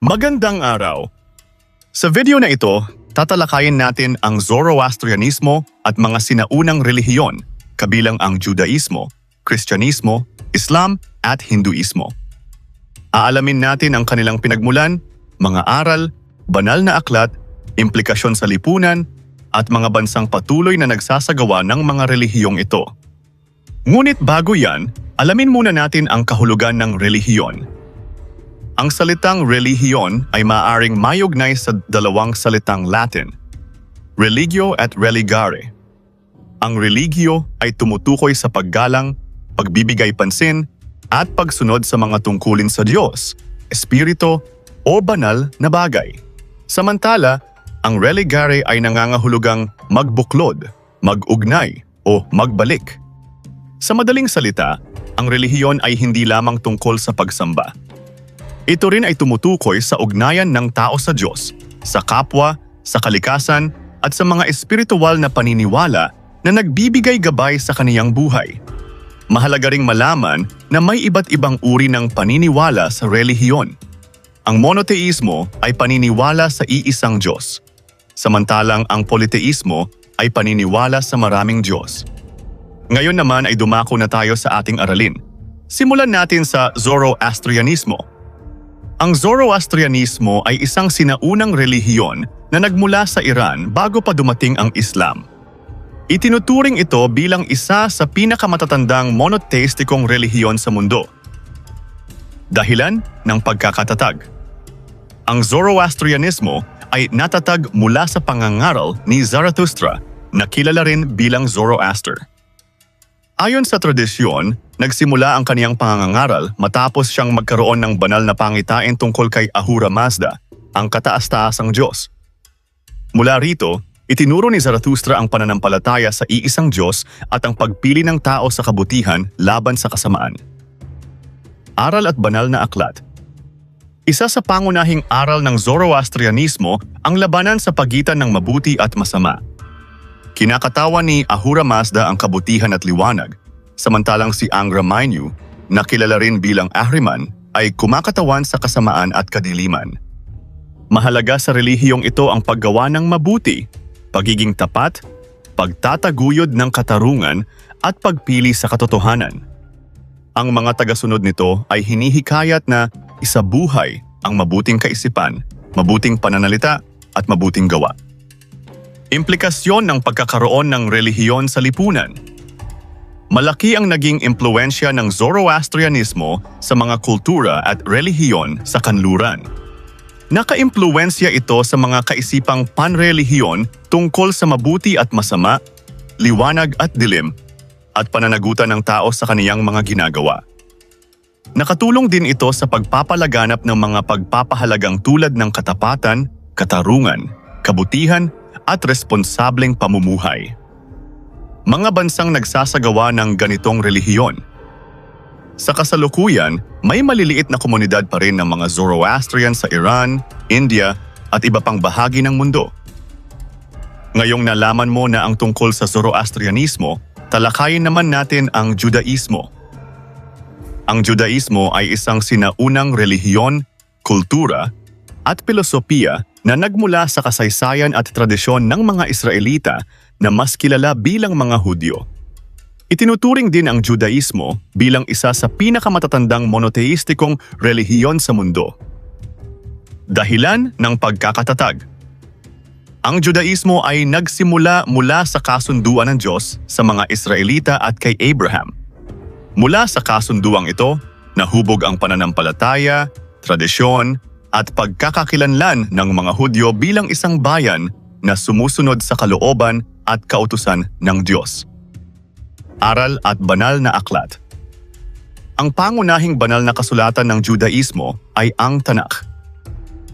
Magandang araw! Sa video na ito, tatalakayin natin ang Zoroastrianismo at mga sinaunang relihiyon, kabilang ang Judaismo, Kristyanismo, Islam at Hinduismo. Aalamin natin ang kanilang pinagmulan, mga aral, banal na aklat, implikasyon sa lipunan, at mga bansang patuloy na nagsasagawa ng mga relihiyong ito. Ngunit bago yan, alamin muna natin ang kahulugan ng relihiyon. Ang salitang relihiyon ay maaaring mayugnay sa dalawang salitang Latin, religio at religare. Ang religio ay tumutukoy sa paggalang, pagbibigay pansin, at pagsunod sa mga tungkulin sa Diyos, espiritu, o banal na bagay. Samantala, ang religare ay nangangahulugang magbuklod, mag-ugnay, o magbalik. Sa madaling salita, ang relihiyon ay hindi lamang tungkol sa pagsamba. Ito rin ay tumutukoy sa ugnayan ng tao sa Diyos, sa kapwa, sa kalikasan, at sa mga espiritual na paniniwala na nagbibigay gabay sa kaniyang buhay. Mahalaga ring malaman na may iba't ibang uri ng paniniwala sa relihiyon. Ang monoteismo ay paniniwala sa iisang Diyos, samantalang ang politeismo ay paniniwala sa maraming Diyos. Ngayon naman ay dumako na tayo sa ating aralin. Simulan natin sa Zoroastrianismo. Ang Zoroastrianismo ay isang sinaunang relihiyon na nagmula sa Iran bago pa dumating ang Islam. Itinuturing ito bilang isa sa pinakamatatandang monotheistikong relihiyon sa mundo. Dahilan ng pagkakatatag. Ang Zoroastrianismo ay natatag mula sa pangangaral ni Zarathustra na kilala rin bilang Zoroaster. Ayon sa tradisyon, nagsimula ang kaniyang pangangaral matapos siyang magkaroon ng banal na pangitain tungkol kay Ahura Mazda, ang kataas-taasang Diyos. Mula rito, itinuro ni Zarathustra ang pananampalataya sa iisang Diyos at ang pagpili ng tao sa kabutihan laban sa kasamaan. Aral at banal na aklat. Isa sa pangunahing aral ng Zoroastrianismo ang labanan sa pagitan ng mabuti at masama. Kinakatawan ni Ahura Mazda ang kabutihan at liwanag, samantalang si Angra Mainyu, na kilala rin bilang Ahriman, ay kumakatawan sa kasamaan at kadiliman. Mahalaga sa relihiyong ito ang paggawa ng mabuti, pagiging tapat, pagtataguyod ng katarungan, at pagpili sa katotohanan. Ang mga tagasunod nito ay hinihikayat na isabuhay ang mabuting kaisipan, mabuting pananalita, at mabuting gawa. Implikasyon ng pagkakaroon ng relihiyon sa lipunan. Malaki ang naging impluwensya ng Zoroastrianismo sa mga kultura at relihiyon sa kanluran. Nakaimpluwensya ito sa mga kaisipang panrelihiyon tungkol sa mabuti at masama, liwanag at dilim, at pananagutan ng tao sa kaniyang mga ginagawa. Nakatulong din ito sa pagpapalaganap ng mga pagpapahalagang tulad ng katapatan, katarungan, kabutihan, at responsableng pamumuhay. Mga bansang nagsasagawa ng ganitong relihiyon. Sa kasalukuyan, may maliliit na komunidad pa rin ng mga Zoroastrian sa Iran, India, at iba pang bahagi ng mundo. Ngayong nalaman mo na ang tungkol sa Zoroastrianismo, talakayin naman natin ang Judaismo. Ang Judaismo ay isang sinaunang relihiyon, kultura, at filosofiya na nagmula sa kasaysayan at tradisyon ng mga Israelita na mas kilala bilang mga Hudyo. Itinuturing din ang Judaismo bilang isa sa pinakamatatandang monoteistikong relihiyon sa mundo. Dahilan ng pagkakatatag. Ang Judaismo ay nagsimula mula sa kasunduan ng Diyos sa mga Israelita at kay Abraham. Mula sa kasunduang ito, nahubog ang pananampalataya, tradisyon, at pagkakakilanlan ng mga Hudyo bilang isang bayan na sumusunod sa kalooban at kautusan ng Diyos. Aral at banal na aklat. Ang pangunahing banal na kasulatan ng Judaismo ay ang Tanakh.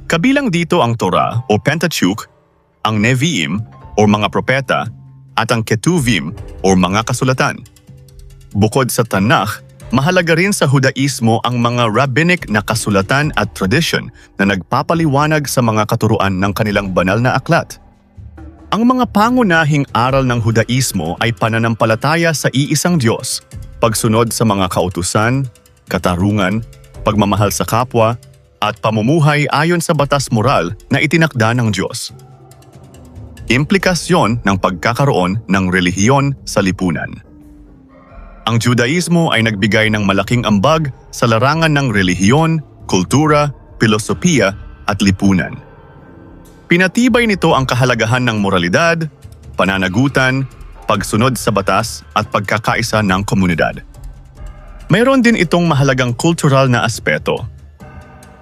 Kabilang dito ang Torah o Pentateuch, ang Nevi'im o mga propeta, at ang Ketuvim o mga kasulatan. Bukod sa Tanakh, mahalaga rin sa Judaismo ang mga rabbinic na kasulatan at tradisyon na nagpapaliwanag sa mga katuruan ng kanilang banal na aklat. Ang mga pangunahing aral ng Judaismo ay pananampalataya sa iisang Diyos, pagsunod sa mga kautusan, katarungan, pagmamahal sa kapwa, at pamumuhay ayon sa batas moral na itinakda ng Diyos. Implikasyon ng pagkakaroon ng relihiyon sa lipunan. Ang Judaismo ay nagbigay ng malaking ambag sa larangan ng relihiyon, kultura, filosofiya at lipunan. Pinatibay nito ang kahalagahan ng moralidad, pananagutan, pagsunod sa batas at pagkakaisa ng komunidad. Mayroon din itong mahalagang kultural na aspeto.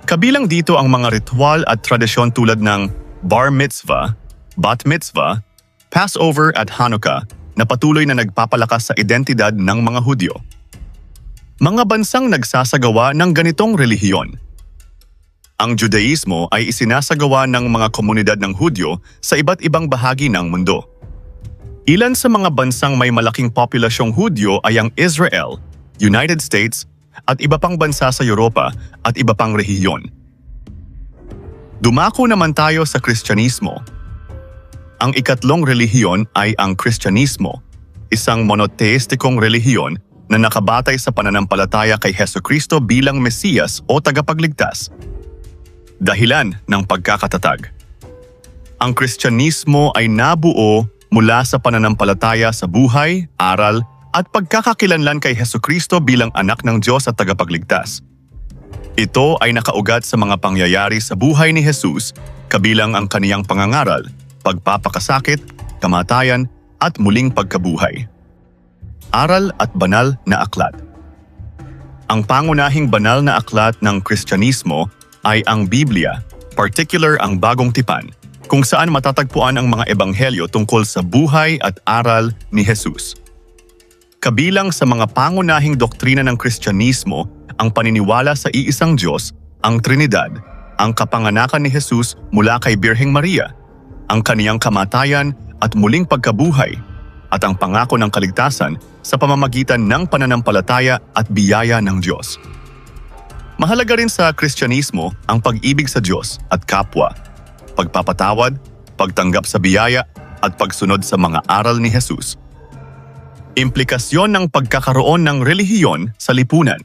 Kabilang dito ang mga ritual at tradisyon tulad ng bar mitzvah, bat mitzvah, Passover at Hanukkah na patuloy na nagpapalakas sa identidad ng mga Hudyo. Mga bansang nagsasagawa ng ganitong relihiyon. Ang Judaismo ay isinasagawa ng mga komunidad ng Hudyo sa iba't ibang bahagi ng mundo. Ilan sa mga bansang may malaking populasyong Hudyo ay ang Israel, United States, at iba pang bansa sa Europa at iba pang rehiyon. Dumako naman tayo sa Kristyanismo. Ang ikatlong relihiyon ay ang Kristyanismo, isang monoteistikong relihiyon na nakabatay sa pananampalataya kay Hesukristo bilang Mesiyas o tagapagligtas. Dahilan ng pagkakatatag. Ang Kristyanismo ay nabuo mula sa pananampalataya sa buhay, aral, at pagkakakilanlan kay Hesukristo bilang anak ng Diyos at tagapagligtas. Ito ay nakaugat sa mga pangyayari sa buhay ni Jesus, kabilang ang kaniyang pangangaral, pagpapakasakit, kamatayan, at muling pagkabuhay. Aral at banal na aklat. Ang pangunahing banal na aklat ng Kristyanismo ay ang Biblia, particular ang Bagong Tipan, kung saan matatagpuan ang mga ebanghelyo tungkol sa buhay at aral ni Jesus. Kabilang sa mga pangunahing doktrina ng Kristyanismo ang paniniwala sa iisang Diyos, ang Trinidad, ang kapanganakan ni Jesus mula kay Birheng Maria, ang kaniyang kamatayan at muling pagkabuhay, at ang pangako ng kaligtasan sa pamamagitan ng pananampalataya at biyaya ng Diyos. Mahalaga rin sa Kristyanismo ang pag-ibig sa Diyos at kapwa, pagpapatawad, pagtanggap sa biyaya at pagsunod sa mga aral ni Jesus. Implikasyon ng pagkakaroon ng relihiyon sa lipunan.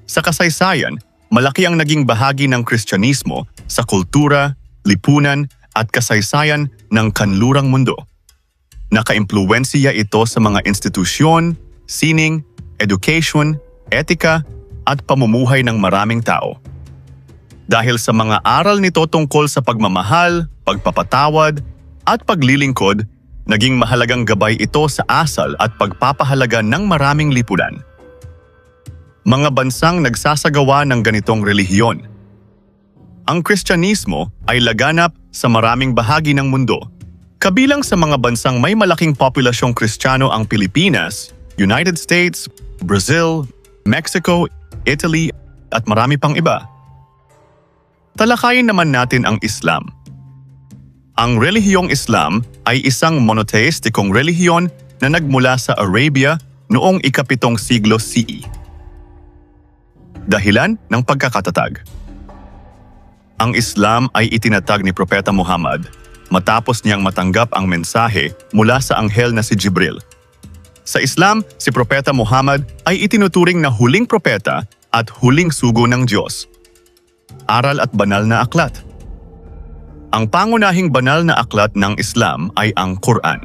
Sa kasaysayan, malaki ang naging bahagi ng Kristyanismo sa kultura, lipunan at kasaysayan ng kanlurang mundo. Nakaimpluwensiya ito sa mga institusyon, sining, education, etika, at pamumuhay ng maraming tao. Dahil sa mga aral nito tungkol sa pagmamahal, pagpapatawad, at paglilingkod, naging mahalagang gabay ito sa asal at pagpapahalaga ng maraming lipunan. Mga bansang nagsasagawa ng ganitong relihiyon. Ang Kristyanismo ay laganap sa maraming bahagi ng mundo. Kabilang sa mga bansang may malaking populasyong Kristiyano ang Pilipinas, United States, Brazil, Mexico, Italy, at marami pang iba. Talakayin naman natin ang Islam. Ang relihiyong Islam ay isang monoteistikong relihiyon na nagmula sa Arabia noong ika-7 siglo CE. Dahilan ng pagkakatatag. Ang Islam ay itinatag ni Propeta Muhammad matapos niyang matanggap ang mensahe mula sa anghel na si Jibril. Sa Islam, si Propeta Muhammad ay itinuturing na huling propeta at huling sugo ng Diyos. Aral at banal na aklat. Ang pangunahing banal na aklat ng Islam ay ang Quran.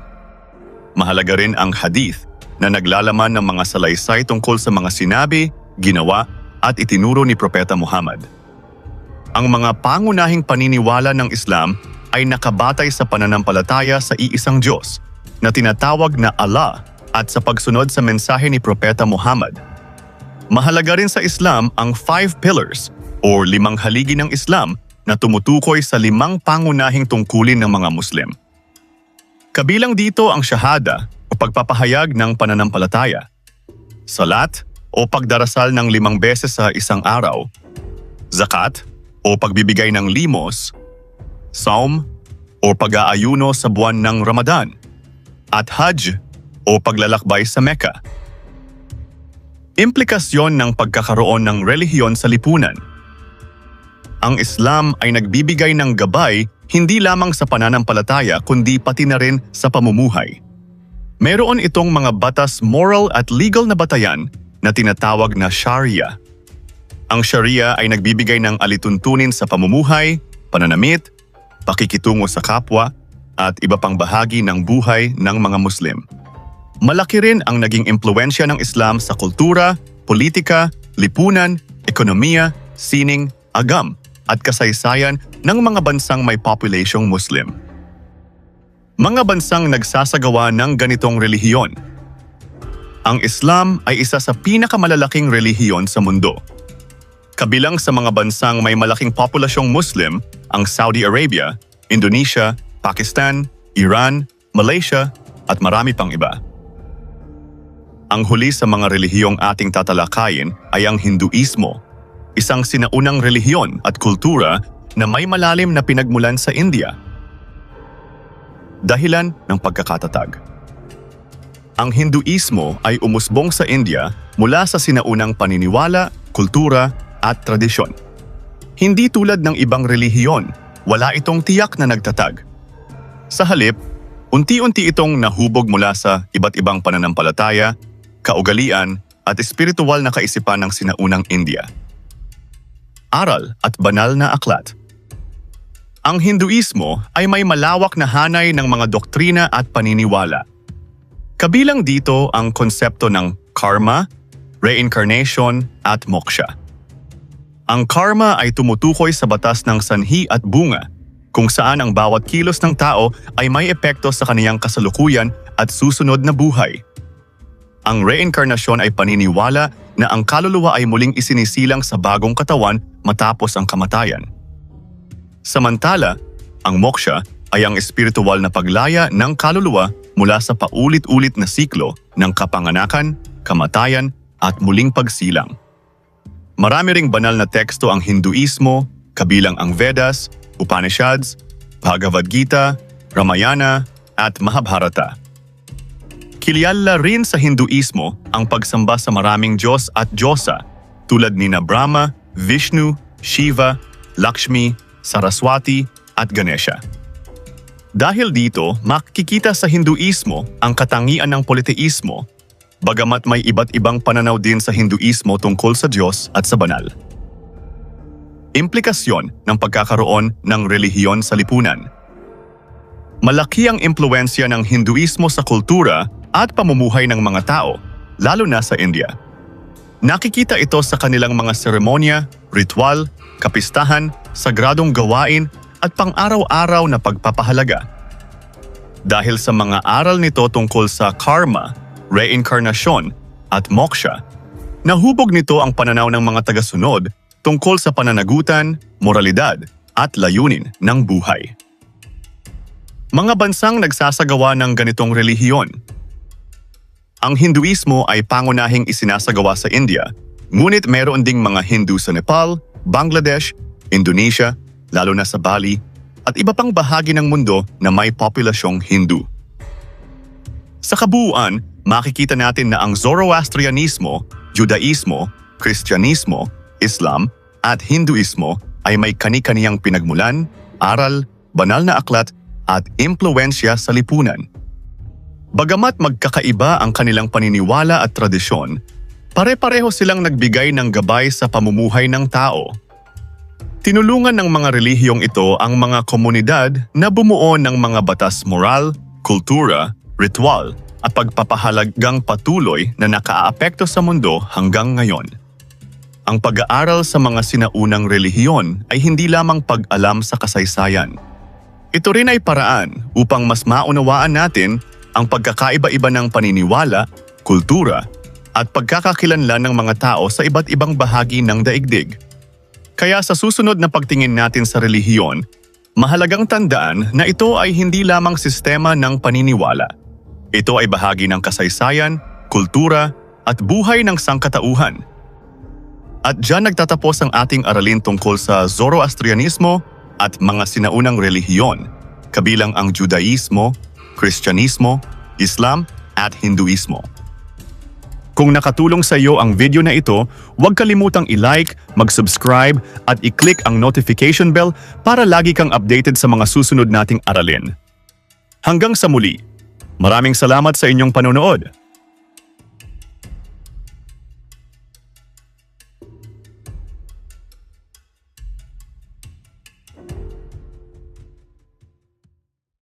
Mahalaga rin ang hadith na naglalaman ng mga salaysay tungkol sa mga sinabi, ginawa at itinuro ni Propeta Muhammad. Ang mga pangunahing paniniwala ng Islam ay nakabatay sa pananampalataya sa iisang Diyos na tinatawag na Allah at sa pagsunod sa mensahe ni Propeta Muhammad. Mahalaga rin sa Islam ang 5 pillars o 5 haligi ng Islam na tumutukoy sa 5 pangunahing tungkulin ng mga Muslim. Kabilang dito ang shahada o pagpapahayag ng pananampalataya, salat o pagdarasal ng 5 beses sa isang araw, zakat o pagbibigay ng limos, saum o pag-aayuno sa buwan ng Ramadan, at hajj o paglalakbay sa Mecca. Implikasyon ng pagkakaroon ng relihiyon sa lipunan. Ang Islam ay nagbibigay ng gabay hindi lamang sa pananampalataya kundi pati na rin sa pamumuhay. Mayroon itong mga batas moral at legal na batayan na tinatawag na Sharia. Ang Sharia ay nagbibigay ng alituntunin sa pamumuhay, pananamit, pakikitungo sa kapwa, at iba pang bahagi ng buhay ng mga Muslim. Malaki rin ang naging impluwensya ng Islam sa kultura, politika, lipunan, ekonomiya, sining, agam, at kasaysayan ng mga bansang may populasyong Muslim. Mga bansang nagsasagawa ng ganitong relihiyon. Ang Islam ay isa sa pinakamalalaking relihiyon sa mundo. Kabilang sa mga bansang may malaking populasyong Muslim ang Saudi Arabia, Indonesia, Pakistan, Iran, Malaysia, at marami pang iba. Ang huli sa mga relihiyong ating tatalakayin ay ang Hinduismo, isang sinaunang relihiyon at kultura na may malalim na pinagmulan sa India. Dahilan ng pagkakatatag. Ang Hinduismo ay umusbong sa India mula sa sinaunang paniniwala, kultura, at tradisyon. Hindi tulad ng ibang relihiyon, wala itong tiyak na nagtatag. Sa halip, unti-unti itong nahubog mula sa iba't ibang pananampalataya, kaugalian, at espiritual na kaisipan ng sinaunang India. Aral at banal na aklat. Ang Hinduismo ay may malawak na hanay ng mga doktrina at paniniwala. Kabilang dito ang konsepto ng karma, reincarnation, at moksha. Ang karma ay tumutukoy sa batas ng sanhi at bunga, kung saan ang bawat kilos ng tao ay may epekto sa kaniyang kasalukuyan at susunod na buhay. Ang reinkarnasyon ay paniniwala na ang kaluluwa ay muling isinisilang sa bagong katawan matapos ang kamatayan. Samantala, ang moksha ay ang espiritual na paglaya ng kaluluwa mula sa paulit-ulit na siklo ng kapanganakan, kamatayan, at muling pagsilang. Marami ring banal na teksto ang Hinduismo, kabilang ang Vedas, Upanishads, Bhagavad Gita, Ramayana, at Mahabharata. Kilala rin sa Hinduismo ang pagsamba sa maraming Diyos at Diyosa tulad nina Brahma, Vishnu, Shiva, Lakshmi, Saraswati, at Ganesha. Dahil dito, makikita sa Hinduismo ang katangian ng politeismo, bagamat may iba't ibang pananaw din sa Hinduismo tungkol sa Diyos at sa banal. Implikasyon ng pagkakaroon ng relihiyon sa lipunan. Malaki ang impluwensya ng Hinduismo sa kultura at pamumuhay ng mga tao, lalo na sa India. Nakikita ito sa kanilang mga seremonya, ritual, kapistahan, sagradong gawain at pang-araw-araw na pagpapahalaga. Dahil sa mga aral nito tungkol sa karma, reinkarnasyon, at moksha, nahubog nito ang pananaw ng mga tagasunod tungkol sa pananagutan, moralidad, at layunin ng buhay. Mga bansang nagsasagawa ng ganitong relihiyon. Ang Hinduismo ay pangunahing isinasagawa sa India, ngunit meron ding mga Hindu sa Nepal, Bangladesh, Indonesia, lalo na sa Bali, at iba pang bahagi ng mundo na may populasyong Hindu. Sa kabuuan, makikita natin na ang Zoroastrianismo, Judaismo, Kristyanismo, Islam, at Hinduismo ay may kani-kaniyang pinagmulan, aral, banal na aklat, at impluwensya sa lipunan. Bagamat magkakaiba ang kanilang paniniwala at tradisyon, pare-pareho silang nagbigay ng gabay sa pamumuhay ng tao. Tinulungan ng mga relihiyong ito ang mga komunidad na bumuo ng mga batas moral, kultura, ritual, at pagpapahalagang patuloy na nakaaapekto sa mundo hanggang ngayon. Ang pag-aaral sa mga sinaunang relihiyon ay hindi lamang pag-alam sa kasaysayan. Ito rin ay paraan upang mas maunawaan natin ang pagkakaiba-iba ng paniniwala, kultura, at pagkakakilanlan ng mga tao sa iba't ibang bahagi ng daigdig. Kaya sa susunod na pagtingin natin sa relihiyon, mahalagang tandaan na ito ay hindi lamang sistema ng paniniwala. Ito ay bahagi ng kasaysayan, kultura, at buhay ng sangkatauhan. At diyan nagtatapos ang ating aralin tungkol sa Zoroastrianismo at mga sinaunang relihiyon, kabilang ang Judaismo, Kristyanismo, Islam, at Hinduismo. Kung nakatulong sa iyo ang video na ito, huwag kalimutang i-like, mag-subscribe, at i-click ang notification bell para lagi kang updated sa mga susunod nating aralin. Hanggang sa muli, maraming salamat sa inyong panonood.